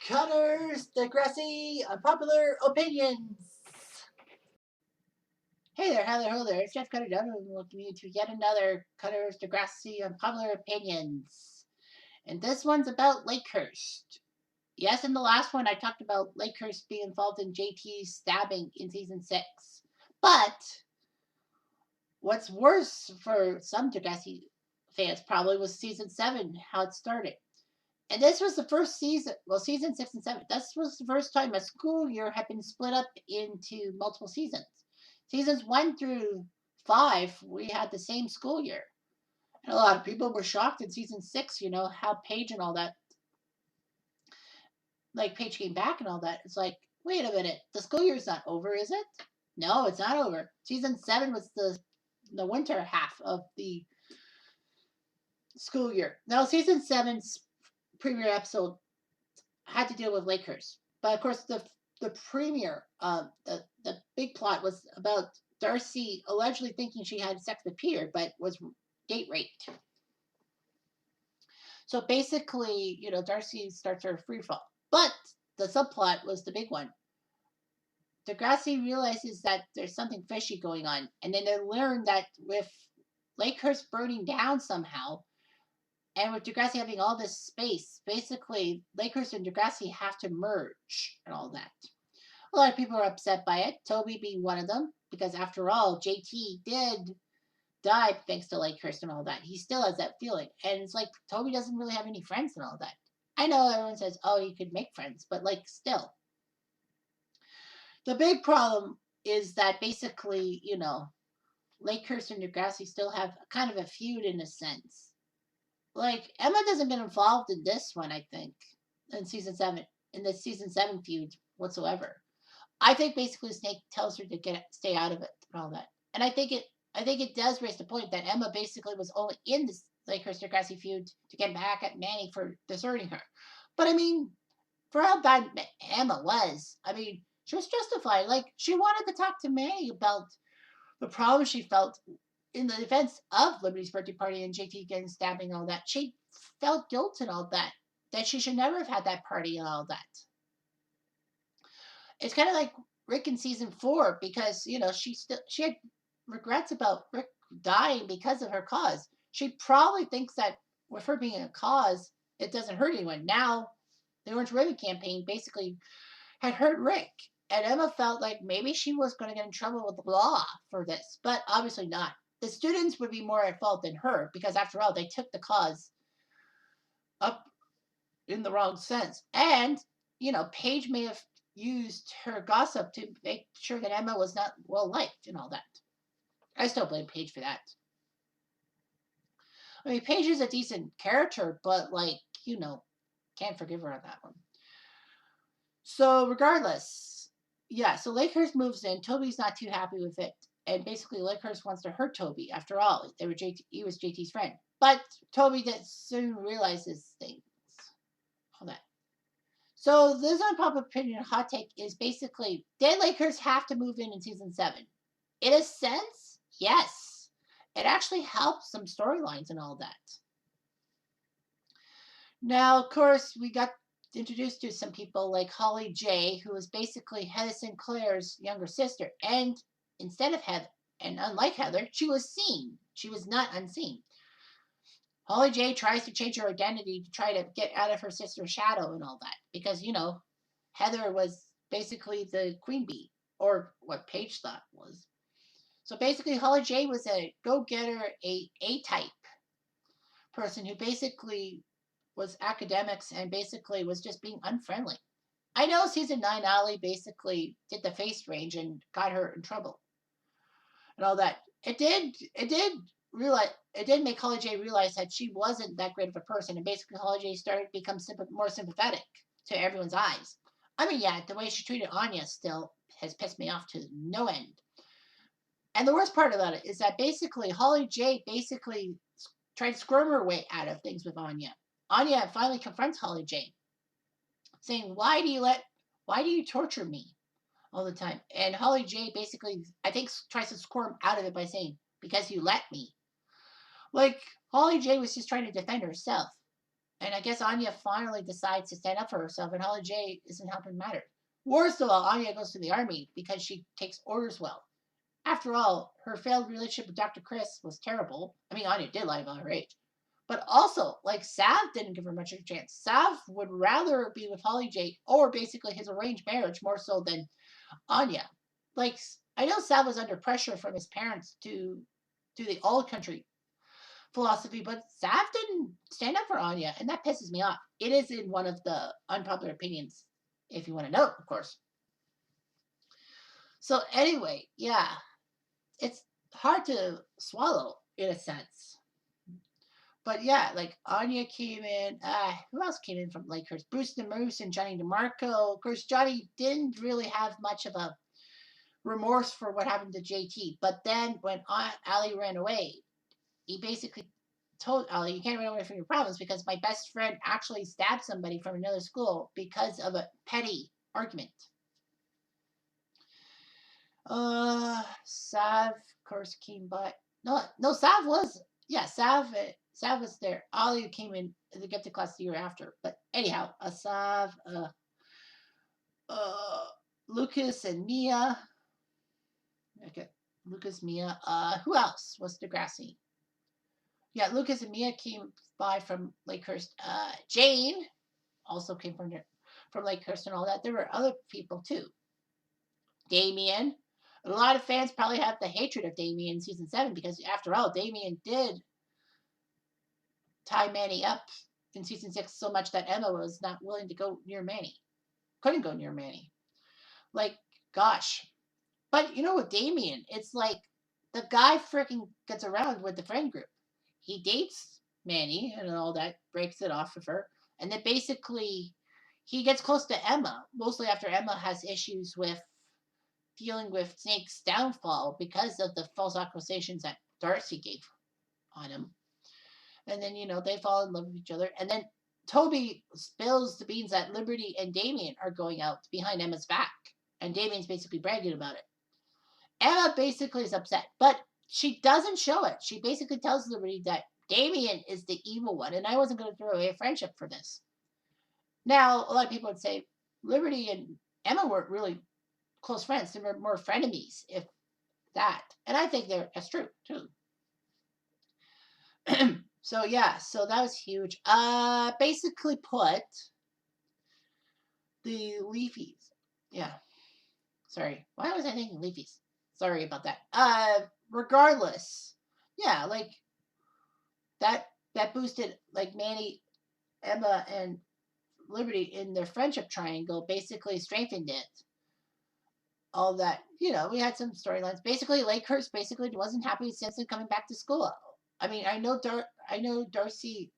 Cutters, Degrassi, unpopular opinions. Hey there, hi there, hello there. It's Jeff Cutter Dunn, welcoming you to yet another Cutters, Degrassi, unpopular opinions. And this one's about Lakehurst. Yes, in the last one, I talked about Lakehurst being involved in JT's stabbing in season 6. But what's worse for some Degrassi fans probably was season 7, how it started. And this was the first season, well, season 6 and 7. This was the first time a school year had been split up into multiple seasons. Seasons 1 through 5, we had the same school year. And a lot of people were shocked in season 6, how Paige and all that, like Paige came back and all that. It's like, wait a minute, the school year's not over, is it? No, it's not over. Season 7 was the winter half of the school year. Now, season 7's premiere episode had to deal with Lakehurst. But of course, the premiere, the big plot was about Darcy allegedly thinking she had sex with Peter, but was date raped. So basically, Darcy starts her free fall. But the subplot was the big one. Degrassi realizes that there's something fishy going on, and then they learn that with Lakehurst burning down somehow, and with Degrassi having all this space, basically, Lakehurst and Degrassi have to merge and all that. A lot of people are upset by it, Toby being one of them, because after all, JT did die thanks to Lakehurst and all that. He still has that feeling. And it's like, Toby doesn't really have any friends and all that. I know everyone says, oh, you could make friends, but still. The big problem is that basically, Lakehurst and Degrassi still have kind of a feud in a sense. Emma doesn't get involved in this one, I think, in season 7, in the season 7 feud whatsoever. I think basically Snake tells her to stay out of it and all that. And I think it does raise the point that Emma basically was only in this Lakehurst Degrassi feud to get back at Manny for deserting her. But I mean, for how bad Emma was, she was justified. She wanted to talk to Manny about the problems she felt in the events of Liberty's birthday party and JT getting stabbing and all that. She felt guilt and all that she should never have had that party and all that. It's kind of like Rick in season 4 because she had regrets about Rick dying because of her cause. She probably thinks that with her being a cause, it doesn't hurt anyone. Now, the Orange Ribbon campaign basically had hurt Rick. And Emma felt like maybe she was going to get in trouble with the law for this, but obviously not. The students would be more at fault than her because, after all, they took the cause up in the wrong sense. And, Paige may have used her gossip to make sure that Emma was not well liked and all that. I still blame Paige for that. Paige is a decent character, but, can't forgive her on that one. So, regardless, yeah, so Lakehurst moves in. Toby's not too happy with it. And basically, Lakehurst wants to hurt Toby. After all, he was JT's friend. But Toby soon realizes things. All that. So this unpopular opinion, hot take, is basically, did Lakehurst have to move in season 7? In a sense, yes. It actually helps some storylines and all that. Now, of course, we got introduced to some people like Holly J, who was basically Heather Sinclair's younger sister. And instead of Heather, and unlike Heather, she was seen. She was not unseen. Holly J tries to change her identity to try to get out of her sister's shadow and all that. Because, Heather was basically the queen bee, or what Paige thought was. So basically, Holly J was a go-getter, a A-type person who basically was academics and basically was just being unfriendly. I know season 9 Ollie basically did the face range and got her in trouble and all that. It did make Holly J realize that she wasn't that great of a person, and basically Holly J started to become more sympathetic to everyone's eyes. Yeah, the way she treated Anya still has pissed me off to no end. And the worst part about it is that basically Holly J basically tried to squirm her way out of things with Anya. Anya finally confronts Holly J, saying, why do you torture me all the time? And Holly J basically, I think, tries to squirm out of it by saying, because you let me. Holly J was just trying to defend herself. And I guess Anya finally decides to stand up for herself, and Holly J isn't helping matters. Worst of all, Anya goes to the army because she takes orders well. After all, her failed relationship with Dr. Chris was terrible. I mean, Anya did lie about her age. But also, like, Sav didn't give her much of a chance. Sav would rather be with Holly J or basically his arranged marriage more so than Anya. Like, I know Sav was under pressure from his parents to do the old country philosophy, but Sav didn't stand up for Anya, and that pisses me off. It is in one of the unpopular opinions, if you want to know, of course. So anyway, yeah, it's hard to swallow in a sense. But yeah, like Anya came in. Who else came in from Lakehurst? Bruce DeMoose and Johnny DeMarco. Of course, Johnny didn't really have much of a remorse for what happened to JT. But then when Allie ran away, he basically told Allie, "You can't run away from your problems because my best friend actually stabbed somebody from another school because of a petty argument." Sav, of course, came by. No, Sav was, yeah, Sav was there. Ollie came in to get to class the year after. But anyhow, Sav, uh, Lucas and Mia. Okay, Lucas, Mia. Who else was Degrassi? Yeah, Lucas and Mia came by from Lakehurst. Jane also came from Lakehurst and all that. There were other people too. Damien. A lot of fans probably have the hatred of Damien in season 7 because, after all, Damien did tie Manny up in season 6 so much that Emma was not willing to go near Manny. Couldn't go near Manny. Like, gosh. But you know, with Damien, it's like the guy freaking gets around with the friend group. He dates Manny and all that, breaks it off of her, and then basically he gets close to Emma, mostly after Emma has issues with dealing with Snake's downfall because of the false accusations that Darcy gave on him. And then, they fall in love with each other. And then Toby spills the beans that Liberty and Damien are going out behind Emma's back. And Damien's basically bragging about it. Emma basically is upset, but she doesn't show it. She basically tells Liberty that Damien is the evil one, and I wasn't going to throw away a friendship for this. Now, a lot of people would say Liberty and Emma weren't really close friends. They were more frenemies, if that. And I think that's true, too. So, yeah, so that was huge. Basically put, the Leafies. Yeah. Sorry. Why was I thinking Leafies? Sorry about that. Regardless. Yeah, like, that boosted, like, Manny, Emma, and Liberty in their friendship triangle, basically strengthened it. All that, we had some storylines. Basically, Lakehurst basically wasn't happy with Simpson coming back to school. I mean, I know Darcy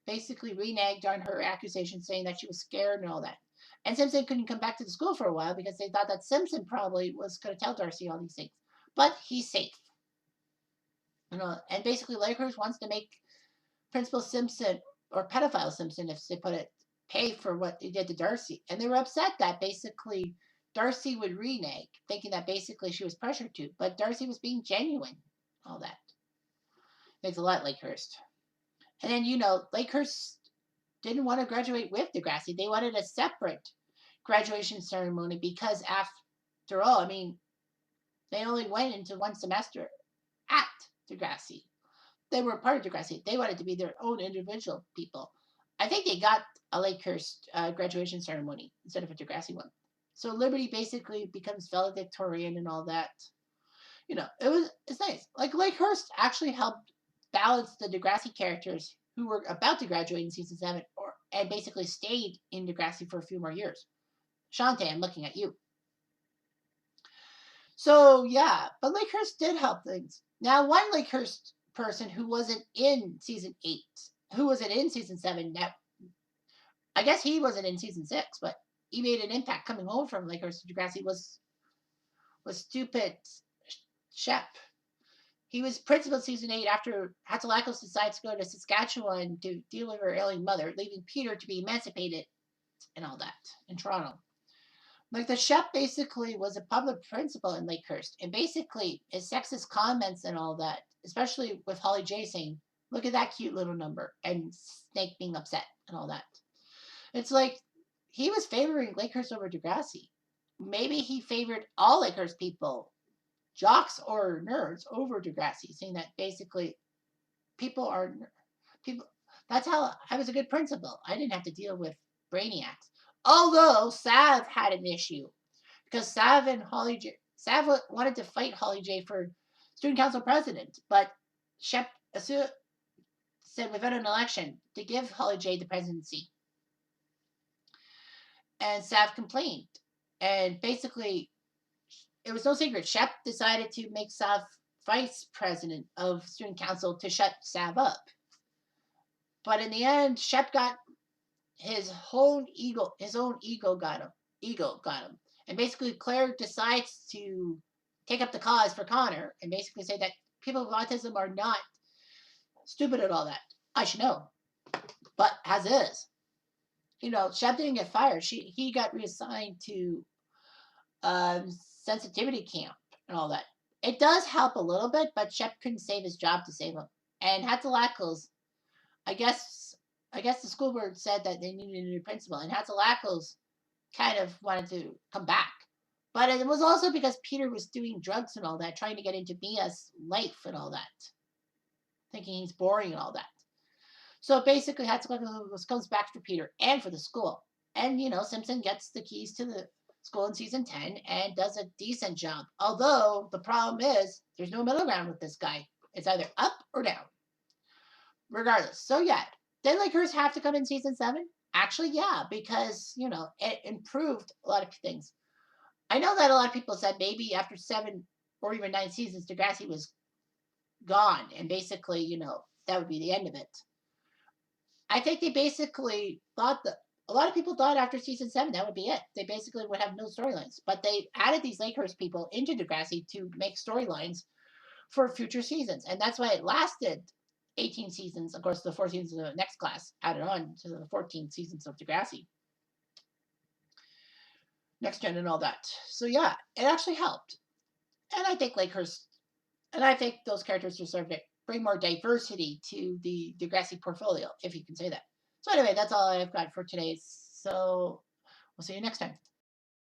basically reneged on her accusation, saying that she was scared and all that. And Simpson couldn't come back to the school for a while because they thought that Simpson probably was going to tell Darcy all these things. But he's safe. And basically, Lakehurst wants to make Principal Simpson, or pedophile Simpson, if they put it, pay for what they did to Darcy. And they were upset that basically Darcy would renege, thinking that basically she was pressured to. But Darcy was being genuine. All that. Thanks a lot, Lakehurst. And then, Lakehurst didn't want to graduate with Degrassi. They wanted a separate graduation ceremony because, after all, I mean, they only went into one semester at Degrassi. They were part of Degrassi. They wanted to be their own individual people. I think they got a Lakehurst graduation ceremony instead of a Degrassi one. So Liberty basically becomes valedictorian and all that. It's nice. Like, Lakehurst actually helped balance the Degrassi characters who were about to graduate in season 7 and basically stayed in Degrassi for a few more years. Shantae, I'm looking at you. So, yeah, but Lakehurst did help things. Now, one Lakehurst person who wasn't in season 8, who wasn't in season 7, now, I guess he wasn't in season 6, but he made an impact coming home from Lakehurst to Degrassi was stupid Shep. He was principal in season 8 after Hatzilakos decides to go to Saskatchewan to deal with her ailing mother, leaving Peter to be emancipated and all that in Toronto. Like, the Shep basically was a public principal in Lakehurst, and basically his sexist comments and all that, especially with Holly J saying, Look at that cute little number. And Snake being upset and all that. It's like he was favoring Lakehurst over Degrassi. Maybe he favored all Lakehurst people, jocks or nerds, over Degrassi, saying that basically people are people. That's how I was a good principal. I didn't have to deal with brainiacs. Although Sav had an issue because Sav wanted to fight Holly J for student council president, but Shep said without an election to give Holly J the presidency, and Sav complained, and basically it was no secret. Shep decided to make Sav vice president of student council to shut Sav up. But in the end, Shep got his own ego. His own ego got him. And basically, Claire decides to take up the cause for Connor and basically say that people with autism are not stupid at all that. I should know, but as is, Shep didn't get fired. He got reassigned to sensitivity camp and all that. It does help a little bit, but Shep couldn't save his job to save him. And Hatzalakos, I guess the school board said that they needed a new principal, and Hatzalakos kind of wanted to come back. But it was also because Peter was doing drugs and all that, trying to get into Mia's life and all that, thinking he's boring and all that. So basically, Hatzalakos comes back for Peter and for the school. And, Simpson gets the keys to the school in season 10 and does a decent job. Although the problem is there's no middle ground with this guy. It's either up or down. Regardless. So yeah, did Lakehurst have to come in season 7? Actually, yeah, because it improved a lot of things. I know that a lot of people said maybe after 7 or even 9 seasons, Degrassi was gone, and basically, that would be the end of it. I think they basically thought that a lot of people thought after season 7 that would be it. They basically would have no storylines, but they added these Lakehurst people into Degrassi to make storylines for future seasons, and that's why it lasted 18 seasons. Of course, the 4 seasons of the next class added on to the 14 seasons of Degrassi, Next Gen, and all that. So yeah, it actually helped, and I think Lakehurst, and I think those characters deserve it. Bring more diversity to the Degrassi portfolio, if you can say that. So anyway, that's all I've got for today. So we'll see you next time.